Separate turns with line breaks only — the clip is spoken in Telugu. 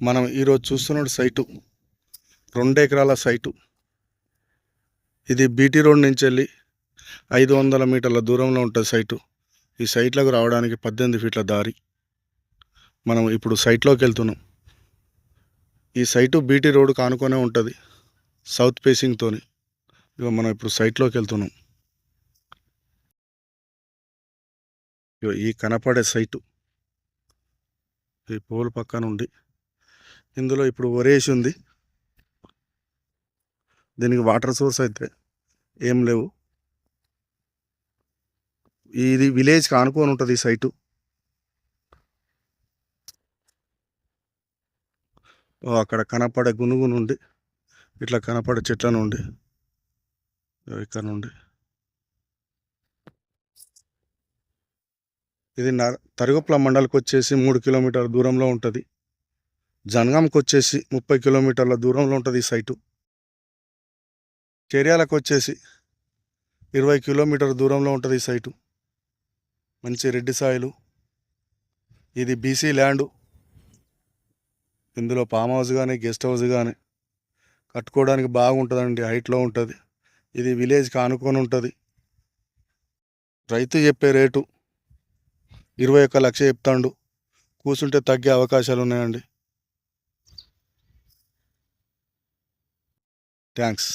మనం ఈరోజు చూస్తున్న సైటు 2 ఎకరాల సైటు. ఇది బీటీ రోడ్ నుంచి వెళ్ళి 500 మీటర్ల దూరంలో ఉంటుంది సైటు. ఈ సైట్లకు రావడానికి 18 ఫీట్ల దారి. మనం ఇప్పుడు సైట్లోకి వెళ్తున్నాం. ఈ సైటు బీటీ రోడ్ కానుకొనే ఉంటుంది, సౌత్ ఫేసింగ్తోని. మనం ఇప్పుడు సైట్లోకి వెళ్తున్నాం. ఈ కనపడే సైటు ఈ పోల్ పక్కన ఉంది. ఇందులో ఇప్పుడు వరేసి ఉంది. దీనికి వాటర్ సోర్స్ అయితే ఏం లేవు. ఇది విలేజ్ కానుకొని ఉంటుంది ఈ సైటు. అక్కడ కనపడే గునుగు నుండి ఇట్లా కనపడే చెట్ల నుండి ఇక్కడ నుండి ఇది తరిగొప్పల మండలికి వచ్చేసి 3 కిలోమీటర్ల దూరంలో ఉంటుంది. జనగాంకి వచ్చేసి 30 కిలోమీటర్ల దూరంలో ఉంటుంది ఈ సైటు. చేర్యాలకు వచ్చేసి 20 కిలోమీటర్ల దూరంలో ఉంటుంది ఈ సైటు. మంచి రెడ్డి సాయిలు. ఇది బీసీ ల్యాండు. ఇందులో ఫామ్ హౌస్ కానీ గెస్ట్ హౌస్ కానీ కట్టుకోవడానికి బాగుంటుందండి, హైట్లో ఉంటుంది. ఇది విలేజ్కి ఆనుకొని ఉంటుంది. రైతు చెప్పే రేటు 21 లక్ష చెప్తాడు. కూర్చుంటే తగ్గే అవకాశాలు ఉన్నాయండి. థ్యాంక్స్.